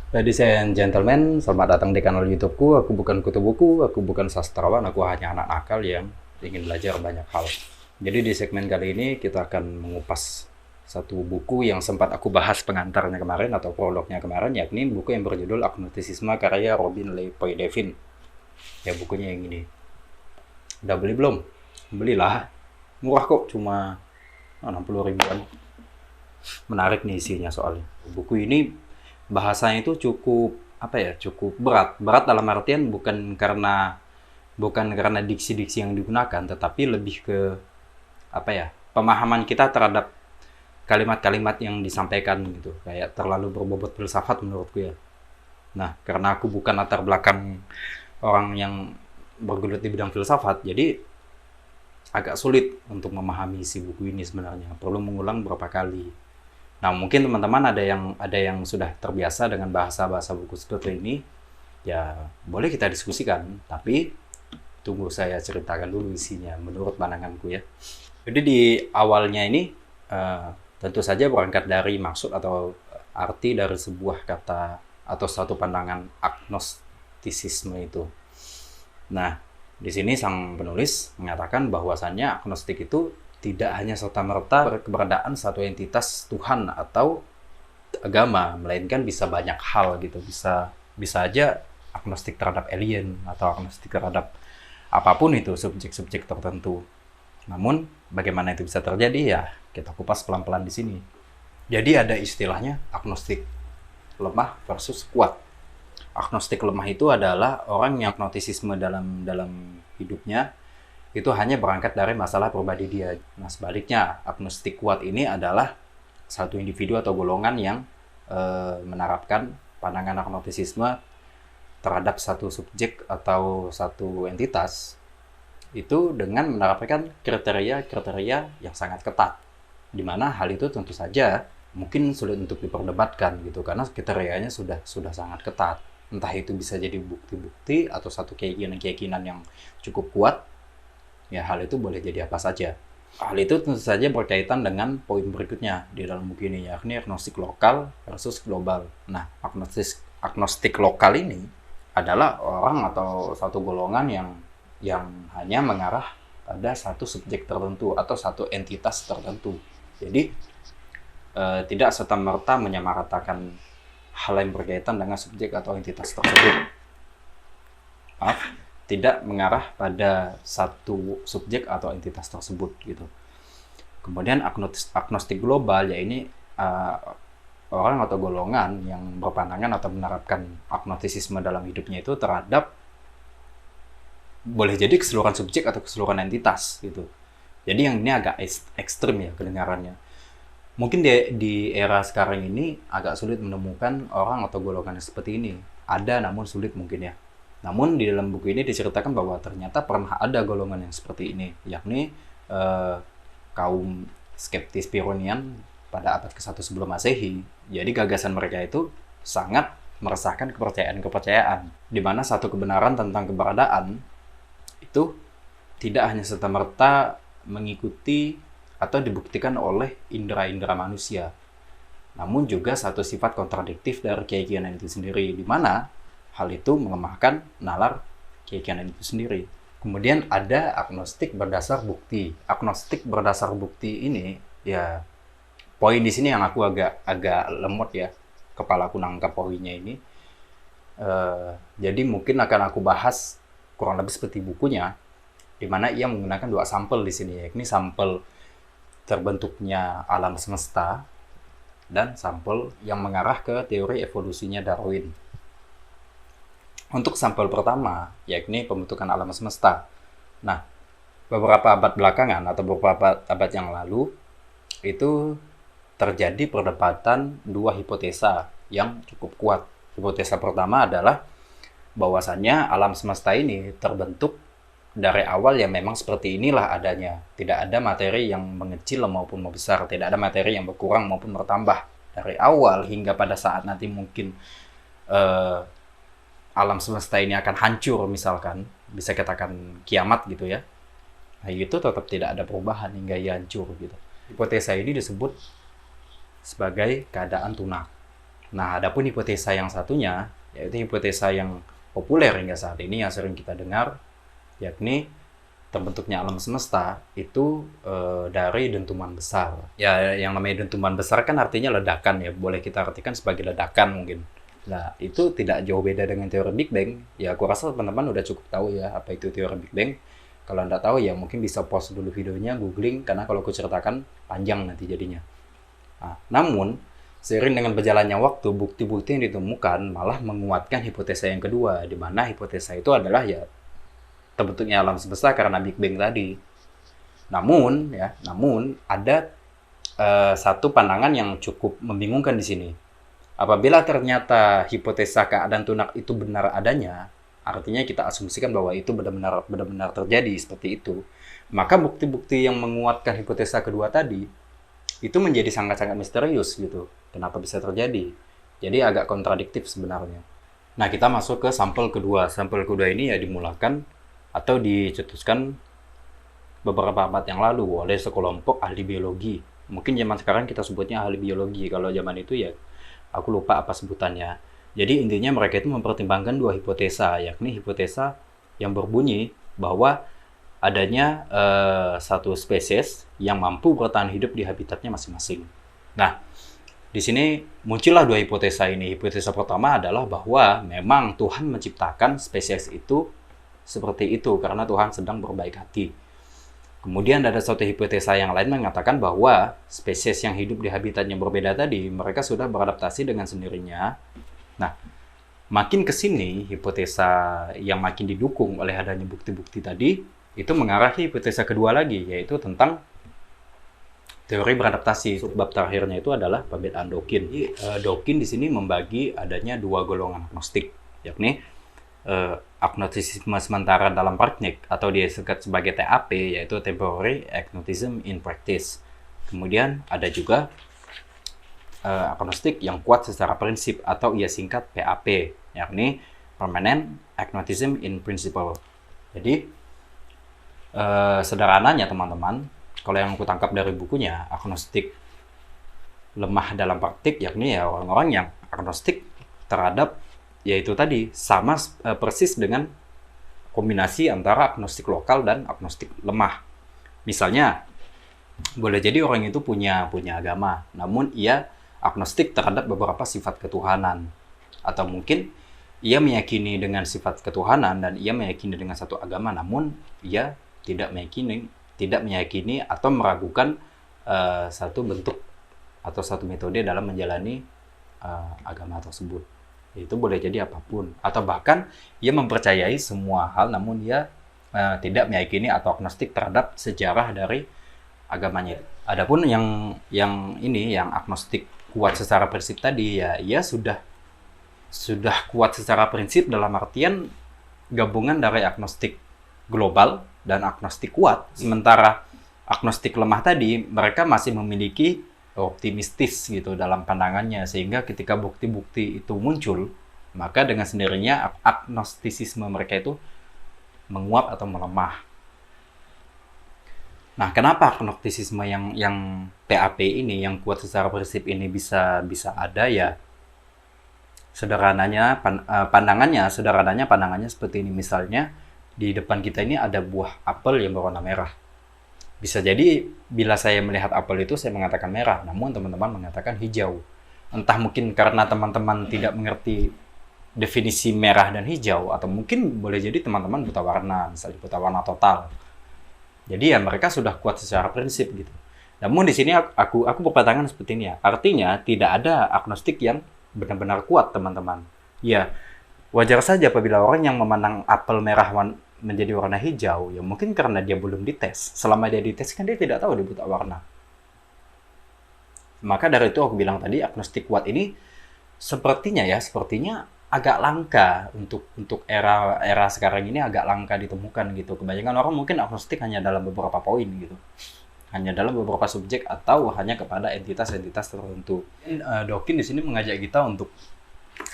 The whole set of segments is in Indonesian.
Ladies and gentlemen, selamat datang di kanal YouTubeku. Aku bukan kutu buku, aku bukan sastrawan, aku hanya anak nakal yang ingin belajar banyak hal. Jadi di segmen kali ini kita akan mengupas satu buku yang sempat aku bahas pengantarnya kemarin atau prolognya kemarin, yakni buku yang berjudul Agnosticisme karya Robin Lee Poidevin. Ya, bukunya yang ini. Udah beli belum? Belilah. Murah kok, cuma 60 ribuan. Menarik nih isinya soalnya. Buku ini bahasanya itu cukup apa ya, cukup berat dalam artian bukan karena diksi-diksi yang digunakan, tetapi lebih ke apa ya, pemahaman kita terhadap kalimat-kalimat yang disampaikan gitu, kayak terlalu berbobot filsafat menurutku ya. Nah, karena aku bukan latar belakang orang yang bergelut di bidang filsafat, jadi agak sulit untuk memahami isi buku ini sebenarnya, perlu mengulang beberapa kali. Nah, mungkin teman-teman ada yang sudah terbiasa dengan bahasa-bahasa buku seperti ini, ya boleh kita diskusikan, tapi tunggu saya ceritakan dulu isinya menurut pandanganku ya. Jadi di awalnya ini eh, tentu saja berangkat dari maksud atau arti dari sebuah kata atau satu pandangan agnostisisme itu. Nah, di sini sang penulis mengatakan bahwasannya agnostik itu tidak hanya serta-merta keberadaan satu entitas Tuhan atau agama, melainkan bisa banyak hal gitu. Bisa bisa aja agnostik terhadap alien atau agnostik terhadap apapun itu, subjek-subjek tertentu. Namun bagaimana itu bisa terjadi ya kita kupas pelan-pelan di sini. Jadi ada istilahnya agnostik lemah versus kuat. Agnostik lemah itu adalah orang yang agnostisisme dalam dalam hidupnya itu hanya berangkat dari masalah pribadi dia. Nah, sebaliknya, agnostik kuat ini adalah satu individu atau golongan yang menerapkan pandangan agnostisisme terhadap satu subjek atau satu entitas itu dengan menerapkan kriteria-kriteria yang sangat ketat. Di mana hal itu tentu saja mungkin sulit untuk diperdebatkan gitu karena kriterianya sudah sangat ketat. Entah itu bisa jadi bukti-bukti atau satu keyakinan-keyakinan yang cukup kuat, ya hal itu boleh jadi apa saja. Hal itu tentu saja berkaitan dengan poin berikutnya di dalam buku ini, yakni agnostik lokal versus global. Nah, agnostik lokal ini adalah orang atau satu golongan yang hanya mengarah pada satu subjek tertentu atau satu entitas tertentu. Jadi tidak serta-merta menyamaratakan hal yang berkaitan dengan subjek atau entitas tersebut. Maaf, tidak mengarah pada satu subjek atau entitas tersebut gitu. Kemudian agnostik global ya ini orang atau golongan yang berpandangan atau menerapkan agnostisisme dalam hidupnya itu terhadap boleh jadi keseluruhan subjek atau keseluruhan entitas gitu. Jadi yang ini agak ekstrim ya kedengarannya. Mungkin di era sekarang ini agak sulit menemukan orang atau golongan yang seperti ini. Ada namun sulit mungkin ya. Namun di dalam buku ini diceritakan bahwa ternyata pernah ada golongan yang seperti ini, yakni kaum skeptis Pyrrhonian pada abad ke-1 sebelum Masehi. Jadi gagasan mereka itu sangat meresahkan kepercayaan-kepercayaan, di mana satu kebenaran tentang keberadaan itu tidak hanya serta-merta mengikuti atau dibuktikan oleh indera-indera manusia, namun juga satu sifat kontradiktif dari keyakinan itu sendiri, di mana hal itu melemahkan nalar keyakinan itu sendiri. Kemudian ada agnostik berdasar bukti. Agnostik berdasar bukti ini ya poin di sini yang aku agak lemot ya, kepala aku nangkap poinnya ini. Jadi mungkin akan aku bahas kurang lebih seperti bukunya, di mana ia menggunakan dua sampel di sini, yakni sampel terbentuknya alam semesta dan sampel yang mengarah ke teori evolusinya Darwin. Untuk sampel pertama, yakni pembentukan alam semesta. Nah, beberapa abad belakangan atau beberapa abad yang lalu, itu terjadi perdebatan dua hipotesa yang cukup kuat. Hipotesa pertama adalah bahwasannya alam semesta ini terbentuk dari awal yang memang seperti inilah adanya. Tidak ada materi yang mengecil maupun membesar, tidak ada materi yang berkurang maupun bertambah. Dari awal hingga pada saat nanti mungkin eh, alam semesta ini akan hancur misalkan, bisa katakan kiamat gitu ya. Nah itu tetap tidak ada perubahan hingga ia hancur gitu. Hipotesa ini disebut sebagai keadaan tunak. Nah, adapun hipotesa yang satunya, yaitu hipotesa yang populer hingga saat ini yang sering kita dengar, yakni terbentuknya alam semesta itu dari dentuman besar. Ya, yang namanya dentuman besar kan artinya ledakan ya, boleh kita artikan sebagai ledakan mungkin. Nah, itu tidak jauh beda dengan teori Big Bang. Ya, aku rasa teman-teman udah cukup tahu ya apa itu teori Big Bang. Kalau Anda tahu ya mungkin bisa pause dulu videonya, googling, karena kalau aku ceritakan panjang nanti jadinya. Nah, namun, seiring dengan berjalannya waktu, bukti-bukti yang ditemukan malah menguatkan hipotesa yang kedua, di mana hipotesa itu adalah ya terbentuknya alam semesta karena Big Bang tadi. Namun ada satu pandangan yang cukup membingungkan di sini. Apabila ternyata hipotesa keadaan tunak itu benar adanya, artinya kita asumsikan bahwa itu benar-benar terjadi seperti itu, maka bukti-bukti yang menguatkan hipotesa kedua tadi itu menjadi sangat-sangat misterius gitu. Kenapa bisa terjadi? Jadi agak kontradiktif sebenarnya. Nah, kita masuk ke sampel kedua. Sampel kedua ini ya dimulakan atau dicetuskan beberapa abad yang lalu oleh sekelompok ahli biologi. Mungkin zaman sekarang kita sebutnya ahli biologi. Kalau zaman itu ya aku lupa apa sebutannya. Jadi intinya mereka itu mempertimbangkan dua hipotesa, yakni hipotesa yang berbunyi bahwa adanya satu spesies yang mampu bertahan hidup di habitatnya masing-masing. Nah, di sini muncullah dua hipotesa ini. Hipotesa pertama adalah bahwa memang Tuhan menciptakan spesies itu seperti itu karena Tuhan sedang berbaik hati. Kemudian ada suatu hipotesa yang lain mengatakan bahwa spesies yang hidup di habitat yang berbeda tadi, mereka sudah beradaptasi dengan sendirinya. Nah, makin ke sini hipotesa yang makin didukung oleh adanya bukti-bukti tadi, itu mengarah ke hipotesa kedua lagi, yaitu tentang teori beradaptasi. Bab terakhirnya itu adalah perbedaan Dawkins. Dawkins di sini membagi adanya dua golongan agnostik, yakni agnostisisme sementara dalam praktik atau disebut sebagai TAP, yaitu Temporary Agnosticism in Practice. Kemudian ada juga agnostik yang kuat secara prinsip atau ia singkat PAP, yakni Permanent Agnosticism in Principle. Jadi sederhananya teman-teman, kalau yang aku tangkap dari bukunya, agnostik lemah dalam praktik yakni ya orang-orang yang agnostik terhadap yaitu tadi sama persis dengan kombinasi antara agnostik lokal dan agnostik lemah. Misalnya, boleh jadi orang itu punya agama, namun ia agnostik terhadap beberapa sifat ketuhanan. Atau mungkin ia meyakini dengan sifat ketuhanan dan ia meyakini dengan satu agama, namun ia tidak meyakini atau meragukan satu bentuk atau satu metode dalam menjalani agama tersebut. Itu boleh jadi apapun, atau bahkan ia mempercayai semua hal namun ia tidak meyakini atau agnostik terhadap sejarah dari agamanya. Adapun yang agnostik kuat secara prinsip tadi, ya ia sudah kuat secara prinsip dalam artian gabungan dari agnostik global dan agnostik kuat. Sementara agnostik lemah tadi, mereka masih memiliki optimistis gitu dalam pandangannya, sehingga ketika bukti-bukti itu muncul, maka dengan sendirinya agnostisisme mereka itu menguap atau melemah. Nah, kenapa agnostisisme yang PAP ini, yang kuat secara prinsip ini bisa ada ya? Sederhananya pandangannya seperti ini. Misalnya di depan kita ini ada buah apel yang berwarna merah. Bisa jadi bila saya melihat apel itu saya mengatakan merah, namun teman-teman mengatakan hijau. Entah mungkin karena teman-teman tidak mengerti definisi merah dan hijau, atau mungkin boleh jadi teman-teman buta warna, misalnya buta warna total. Jadi ya mereka sudah kuat secara prinsip gitu. Namun di sini aku berpandangan seperti ini ya. Artinya tidak ada agnostik yang benar-benar kuat, teman-teman. Ya, wajar saja apabila orang yang memandang apel merah menjadi warna hijau, ya mungkin karena dia belum dites. Selama dia dites kan dia tidak tahu dia buta warna. Maka dari itu aku bilang tadi, agnostik kuat ini sepertinya agak langka untuk era sekarang ini, agak langka ditemukan gitu. Kebanyakan orang mungkin agnostik hanya dalam beberapa poin gitu. Hanya dalam beberapa subjek atau hanya kepada entitas-entitas tertentu. Dawkins di sini mengajak kita untuk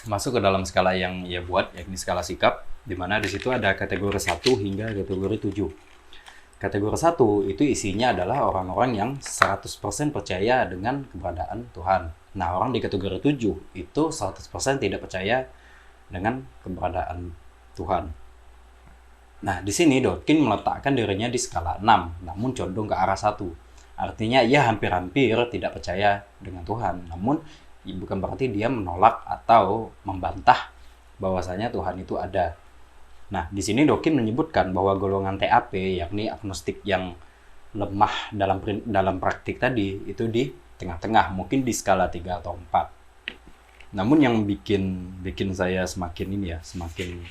masuk ke dalam skala yang ia buat, yakni skala sikap, di mana di situ ada kategori 1 hingga kategori 7. Kategori 1 itu isinya adalah orang-orang yang 100% percaya dengan keberadaan Tuhan. Nah, orang di kategori 7 itu 100% tidak percaya dengan keberadaan Tuhan. Nah, di sini Dworkin meletakkan dirinya di skala 6, namun condong ke arah 1. Artinya ia hampir-hampir tidak percaya dengan Tuhan, namun bukan berarti dia menolak atau membantah bahwasanya Tuhan itu ada. Nah, di sini Dworkin menyebutkan bahwa golongan TAP, yakni agnostik yang lemah dalam praktik tadi, itu di tengah-tengah, mungkin di skala 3 atau 4. Namun yang bikin saya semakin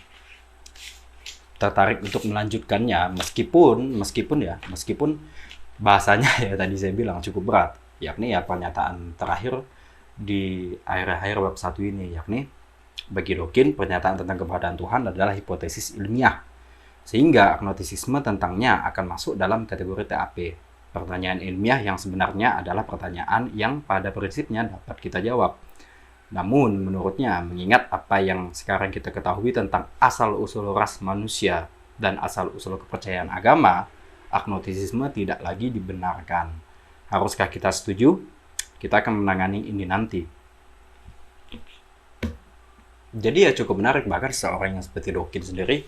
tertarik untuk melanjutkannya, meskipun bahasanya ya tadi saya bilang cukup berat, yakni ya pernyataan terakhir di akhir-akhir bab 1 ini, yakni bagi Dworkin pernyataan tentang keberadaan Tuhan adalah hipotesis ilmiah, sehingga agnostisisme tentangnya akan masuk dalam kategori TAP. Pertanyaan ilmiah yang sebenarnya adalah pertanyaan yang pada prinsipnya dapat kita jawab. Namun, menurutnya, mengingat apa yang sekarang kita ketahui tentang asal-usul ras manusia dan asal-usul kepercayaan agama, agnostisisme tidak lagi dibenarkan. Haruskah kita setuju? Kita akan menangani ini nanti. Jadi ya cukup menarik, bahkan seorang yang seperti Dworkin sendiri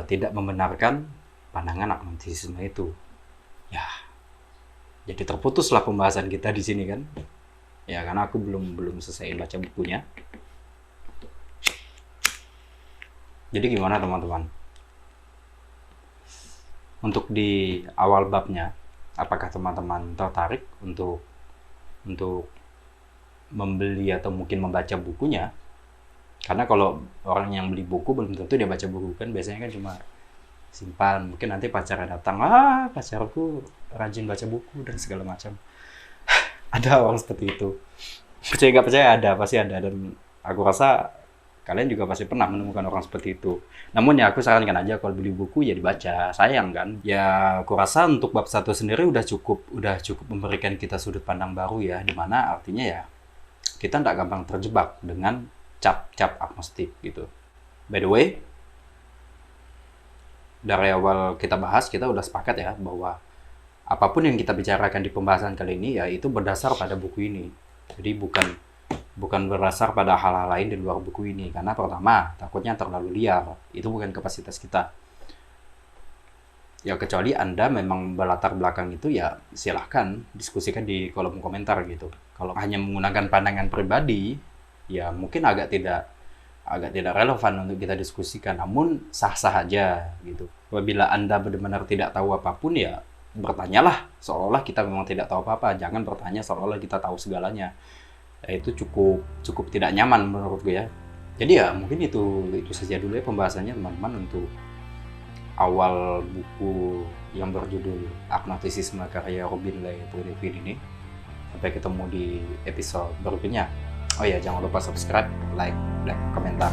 tidak membenarkan pandangan agnostisisme itu. Ya, jadi terputuslah pembahasan kita di sini kan. Ya, karena aku belum selesai baca bukunya. Jadi gimana teman-teman? Untuk di awal babnya, apakah teman-teman tertarik untuk membeli atau mungkin membaca bukunya? Karena kalau orang yang beli buku belum tentu dia baca buku kan, biasanya kan cuma simpan. Mungkin nanti pacarnya datang, pacarku rajin baca buku dan segala macam. Ada orang seperti itu. Percaya nggak percaya pasti ada, dan aku rasa kalian juga pasti pernah menemukan orang seperti itu. Namun ya aku sarankan aja kalau beli buku ya dibaca, sayang kan. Ya aku rasa untuk bab 1 sendiri udah cukup memberikan kita sudut pandang baru ya, dimana artinya ya kita nggak gampang terjebak dengan cap agnostik gitu. By the way, dari awal kita bahas kita udah sepakat ya bahwa apapun yang kita bicarakan di pembahasan kali ini ya itu berdasar pada buku ini. Jadi bukan berdasar pada hal-hal lain di luar buku ini, karena pertama takutnya terlalu liar, itu bukan kapasitas kita. Ya kecuali Anda memang berlatar belakang itu ya silahkan diskusikan di kolom komentar gitu. Kalau hanya menggunakan pandangan pribadi ya mungkin agak tidak relevan untuk kita diskusikan, namun sah-sah aja gitu. Apabila Anda benar-benar tidak tahu apapun ya bertanyalah seolah-olah kita memang tidak tahu apa-apa, jangan bertanya seolah-olah kita tahu segalanya. Ya, itu cukup tidak nyaman menurut gue ya. Jadi ya mungkin itu saja dulu ya pembahasannya teman-teman untuk awal buku yang berjudul Agnostisisme karya Robin Lee Bredevin ini. Sampai ketemu di episode berikutnya. Oh ya, jangan lupa subscribe, like, dan komentar.